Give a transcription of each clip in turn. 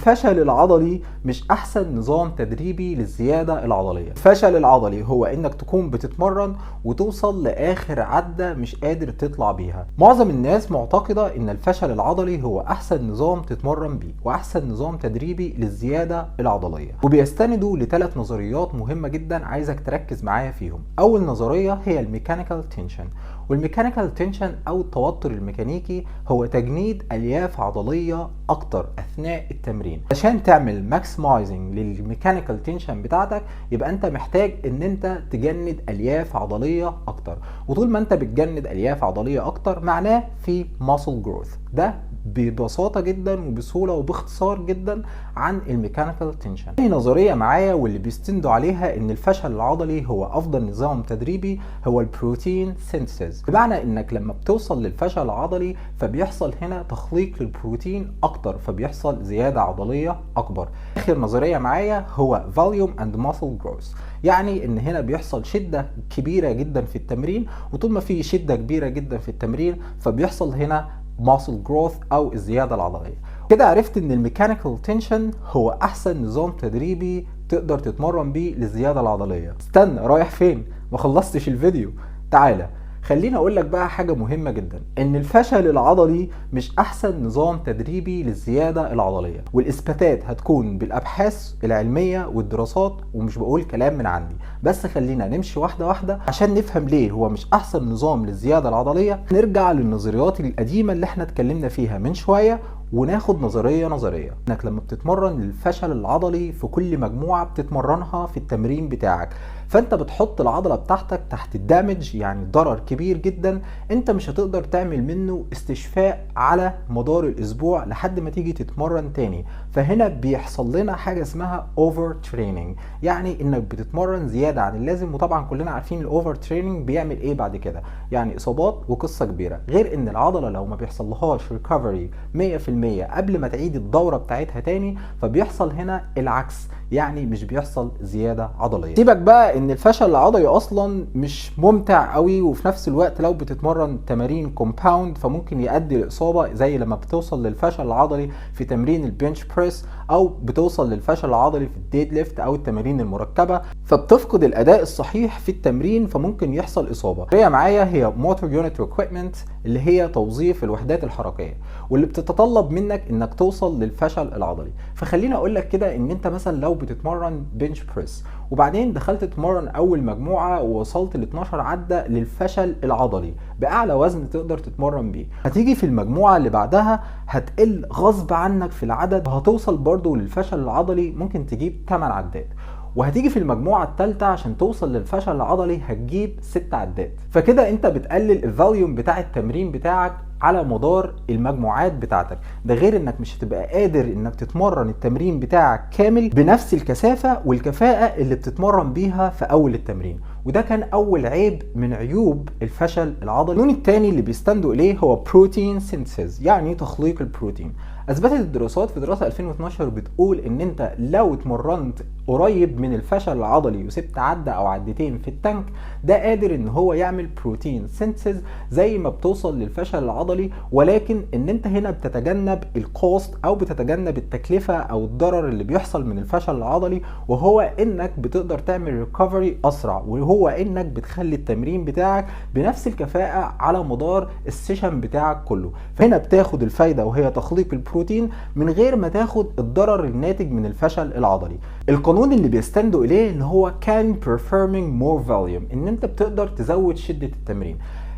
الفشل العضلي مش احسن نظام تدريبي للزيادة العضلية. الفشل العضلي هو انك تكون بتتمرن وتوصل لاخر عدة مش قادر تطلع بيها. معظم الناس معتقدة ان الفشل العضلي هو احسن نظام تتمرن بيه واحسن نظام تدريبي للزيادة العضلية، وبيستندوا لثلاث نظريات مهمة جدا عايزك تركز معايا فيهم. اول نظرية هي الميكانيكال تنشن، والميكانيكال تنشن او التوتر الميكانيكي هو تجنيد الياف عضليه اكتر اثناء التمرين. عشان تعمل ماكسمايزنج للميكانيكال تنشن بتاعتك يبقى انت محتاج ان انت تجند الياف عضليه اكتر، وطول ما انت بتجند الياف عضليه اكتر معناه في ماسل جروث. ده ببساطه جدا وبسهوله وباختصار جدا عن الميكانيكال تنشن. تاني نظريه معايا واللي بيستندوا عليها ان الفشل العضلي هو افضل نظام تدريبي هو البروتين سينثيز، بمعنى انك لما بتوصل للفشل العضلي فبيحصل هنا تخليق للبروتين اكتر، فبيحصل زياده عضليه اكبر. اخر نظريه معايا هو فوليوم اند ماسل جروث، يعني ان هنا بيحصل شده كبيره جدا في التمرين، وطول ما في شده كبيره جدا في التمرين فبيحصل هنا muscle growth او الزياده العضليه. كده عرفت ان الميكانيكال تنشن هو احسن نظام تدريبي تقدر تتمرن بيه للزياده العضليه. استنى، رايح فين؟ ما خلصتش الفيديو. تعالى خليني اقول لك بقى حاجه مهمه جدا، ان الفشل العضلي مش احسن نظام تدريبي للزياده العضليه، والاثباتات هتكون بالابحاث العلميه والدراسات، ومش بقول كلام من عندي. بس خلينا نمشي واحده واحده عشان نفهم ليه هو مش احسن نظام للزياده العضليه. نرجع للنظريات القديمه اللي احنا اتكلمنا فيها من شويه وناخد نظرية انك لما بتتمرن للفشل العضلي في كل مجموعة بتتمرنها في التمرين بتاعك، فانت بتحط العضلة بتاعتك تحت الدامج، يعني ضرر كبير جدا انت مش هتقدر تعمل منه استشفاء على مدار الاسبوع لحد ما تيجي تتمرن تاني. فهنا بيحصل لنا حاجة اسمها اوفر تريننج، يعني انك بتتمرن زيادة عن اللازم. وطبعا كلنا عارفين الاوفر تريننج بيعمل ايه بعد كده، يعني اصابات وقصة كبيرة. غير ان العضلة لو ما بيحصلهاش ريكفري 100% قبل ما تعيد الدورة بتاعتها تاني فبيحصل هنا العكس، يعني مش بيحصل زيادة عضلية. سيبك بقى ان الفشل العضلي اصلا مش ممتع قوي، وفي نفس الوقت لو بتتمرن تمارين كومباوند فممكن يؤدي لاصابة، زي لما بتوصل للفشل العضلي في تمرين البنش بريس، او بتوصل للفشل العضلي في الديد ليفت او التمارين المركبة، فبتفقد الاداء الصحيح في التمرين فممكن يحصل اصابة. هي معايا هي موتور يونت ريكويرمنت، اللي هي توظيف الوحدات الحركية، واللي بتتطلب منك انك توصل للفشل العضلي. فخليني اقول لك كده ان انت مثلا لو بتتمرن بنش بريس وبعدين دخلت تتمرن اول مجموعه ووصلت ل 12 عده للفشل العضلي باعلى وزن تقدر تتمرن بيه، هتيجي في المجموعه اللي بعدها هتقل غصب عنك في العدد وهتوصل برضو للفشل العضلي، ممكن تجيب 8 عدات. وهتيجي في المجموعة الثالثة عشان توصل للفشل العضلي هتجيب 6 عدات. فكده انت بتقلل الفوليوم بتاع التمرين بتاعك على مدار المجموعات بتاعتك. ده غير انك مش هتبقى قادر انك تتمرن التمرين بتاعك كامل بنفس الكثافة والكفاءة اللي بتتمرن بيها في اول التمرين، وده كان اول عيب من عيوب الفشل العضلي. القانون الثاني اللي بيستندوا اليه هو بروتين سينثيز، يعني تخليق البروتين. اثبتت الدراسات في دراسه 2012 بتقول ان انت لو اتمرنت قريب من الفشل العضلي وسبت عده او عدتين في التانك، ده قادر ان هو يعمل بروتين سينثيز زي ما بتوصل للفشل العضلي، ولكن ان انت هنا بتتجنب الكوست او بتتجنب التكلفه او الضرر اللي بيحصل من الفشل العضلي، وهو انك بتقدر تعمل ريكفري اسرع، وهو انك بتخلي التمرين بتاعك بنفس الكفاءه على مدار السيشن بتاعك كله. فهنا بتاخد الفايده وهي تخليق البروتين من غير ما تاخد الضرر الناتج من الفشل العضلي. القانون اللي بيستندوا اليه ان هو كان performing more volume، ان انت بتقدر تزود شدة التمرين.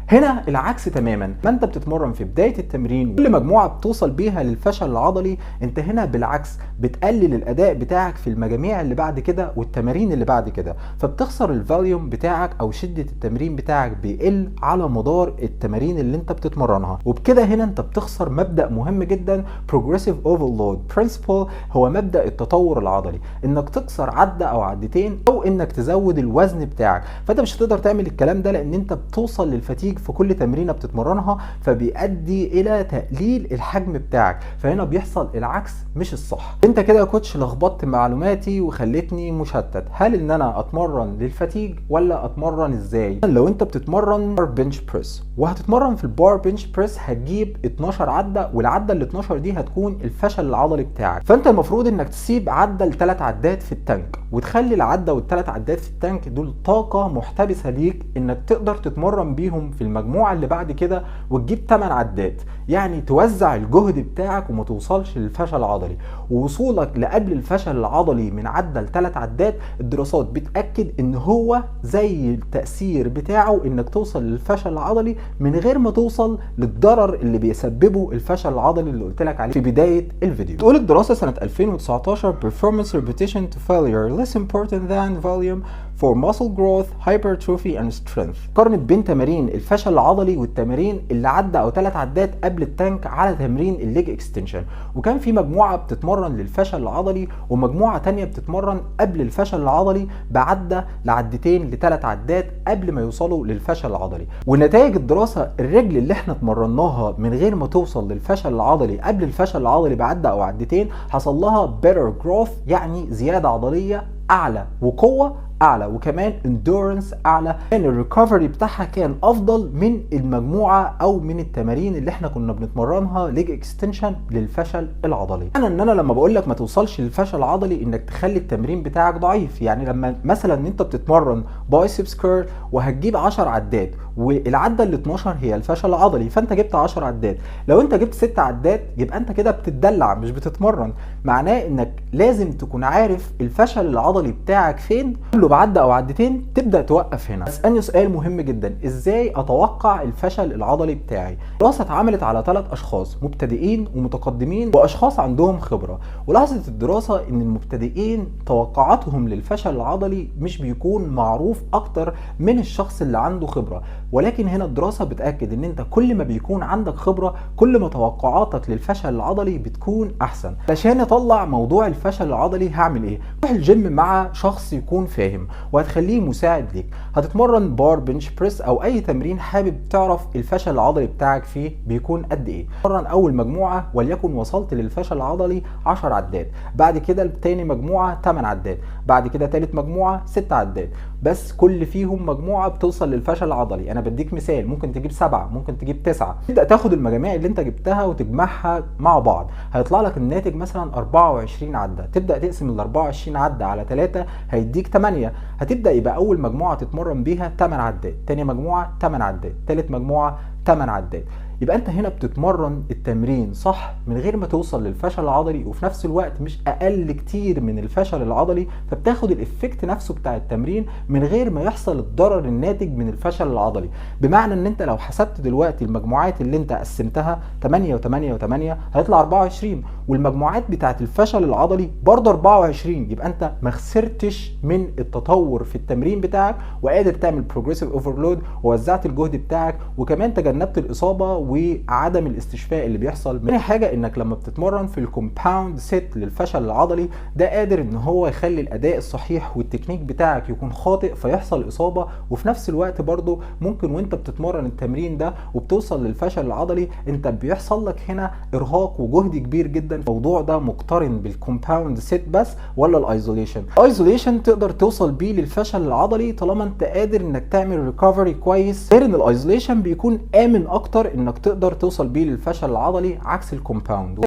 هنا العكس تماما، ما انت بتتمرن في بداية التمرين كل مجموعة بتوصل بيها للفشل العضلي، انت هنا بالعكس بتقلل الاداء بتاعك في المجاميع اللي بعد كده والتمارين اللي بعد كده، فبتخسر الفوليوم بتاعك او شدة التمرين بتاعك بيقل على مدار التمارين اللي انت بتتمرنها. وبكده هنا انت بتخسر مبدأ مهم جدا progressive overload principle، هو مبدأ التطور العضلي، انك تكسر عدة او عدتين او انك تزود الوزن بتاعك. فانت مش هتقدر تعمل الكلام ده لان انت بتوصل للفتيج في كل تمرينه بتتمرنها، فبيؤدي الى تقليل الحجم بتاعك، فهنا بيحصل العكس مش الصح. انت كده يا كوتش لخبطت معلوماتي وخلتني مشتت، هل ان انا اتمرن للفتيج ولا اتمرن ازاي؟ لو انت بتتمرن بنش بريس وهتتمرن في البار بنش بريس هتجيب 12 عده، والعده ال 12 دي هتكون الفشل العضلي بتاعك. فانت المفروض انك تسيب عده ل3 عدات في التانك، وتخلي العده وال3 عدات في التانك دول طاقه محتبسه ليك انك تقدر تتمرن بيهم في المجموعه اللي بعد كده وتجيب 8 عدات، يعني توزع الجهد بتاعك وما توصلش للفشل العضلي. ووصولك لقبل الفشل العضلي من عده ل3 عدات الدراسات بتاكد ان هو زي التاثير بتاعه انك توصل للفشل العضلي من غير ما توصل للضرر اللي بيسببه الفشل العضلي اللي قلت لك عليه في بدايه الفيديو. تقول الدراسه سنه 2019 performance repetition to failure less important than volume for muscle growth, hypertrophy and strength. قارنت بين تمارين الفشل العضلي والتمارين اللي عدى او 3 عدات قبل التانك على تمرين الليج اكستنشن، وكان في مجموعه بتتمرن للفشل العضلي ومجموعه تانية بتتمرن قبل الفشل العضلي بعده لعدتين ل3 عدات قبل ما يوصلوا للفشل العضلي. ونتائج الدراسه الرجل اللي احنا اتمرناها من غير ما توصل للفشل العضلي قبل الفشل العضلي بعده او عدتين حصل لها better growth، يعني زياده عضليه اعلى وقوه اعلى وكمان endurance اعلى، كان الريكفري بتاعها كان افضل من المجموعه او من التمارين اللي احنا كنا بنتمرنها ليج اكستنشن للفشل العضلي. ان انا لما بقول لك ما توصلش للفشل العضلي انك تخلي التمرين بتاعك ضعيف، يعني لما مثلا انت بتتمرن بايسبس كيرل وهتجيب 10 عدات والعده ال 12 هي الفشل العضلي، فانت جبت 10 عدات، لو انت جبت 6 عدات يبقى انت كده بتتدلع مش بتتمرن. معناه انك لازم تكون عارف الفشل العضلي بتاعك فين، بعدة او عدتين تبدأ توقف هنا. اسألني سؤال مهم جدا، ازاي اتوقع الفشل العضلي بتاعي؟ دراسة اتعملت على 3 اشخاص مبتدئين ومتقدمين واشخاص عندهم خبرة، ولاحظت الدراسة ان المبتدئين توقعاتهم للفشل العضلي مش بيكون معروف اكتر من الشخص اللي عنده خبرة، ولكن هنا الدراسة بتأكد ان انت كل ما بيكون عندك خبرة كل ما توقعاتك للفشل العضلي بتكون احسن. علشان اطلع موضوع الفشل العضلي هعمل ايه؟ روح الجيم مع شخص يكون فاهم وهتخليه مساعد ليك، هتتمرن بار بنش بريس او اي تمرين حابب تعرف الفشل العضلي بتاعك فيه بيكون قد ايه. تمرن اول مجموعه وليكن وصلت للفشل العضلي 10 عدات، بعد كده تاني مجموعه 8 عدات، بعد كده تالت مجموعه 6 عدات، بس كل فيهم مجموعه بتوصل للفشل العضلي. انا بديك مثال، ممكن تجيب 7، ممكن تجيب 9. تبدا تاخد المجاميع اللي انت جبتها وتجمعها مع بعض، هيطلع لك الناتج مثلا 24 عده. تبدا تقسم ال 24 عده على 3 هيديك 8. هتبدا يبقى اول مجموعه تتمرن بيها 8 عدات، تاني مجموعه 8 عدات، تالت مجموعه 8 عدات. يبقى انت هنا بتتمرن التمرين صح من غير ما توصل للفشل العضلي، وفي نفس الوقت مش اقل كتير من الفشل العضلي، فبتاخد الافكت نفسه بتاع التمرين من غير ما يحصل الضرر الناتج من الفشل العضلي. بمعنى ان انت لو حسبت دلوقتي المجموعات اللي انت قسمتها 8 و8 و8 هيطلع 24، والمجموعات بتاعت الفشل العضلي برضه 24، يبقى انت ما خسرتش من التطور في التمرين بتاعك وقادر تعمل بروجريسيف اوفرلود ووزعت الجهد بتاعك وكمان تجنبت الاصابه وعدم الاستشفاء اللي بيحصل. تاني حاجه انك لما بتتمرن في الكومباوند سيت للفشل العضلي ده قادر ان هو يخلي الاداء الصحيح والتكنيك بتاعك يكون خاطئ فيحصل اصابه، وفي نفس الوقت برضه ممكن وانت بتتمرن التمرين ده وبتوصل للفشل العضلي انت بيحصل لك هنا ارهاق وجهد كبير جدا. الموضوع ده مقترن بالكومباوند سيت بس ولا الايزوليشن؟ الايزوليشن تقدر توصل بيه للفشل العضلي طالما انت قادر انك تعمل ريكفري كويس، غير ان الايزوليشن بيكون امن اكتر انك تقدر توصل بيه للفشل العضلي عكس الكومباوند.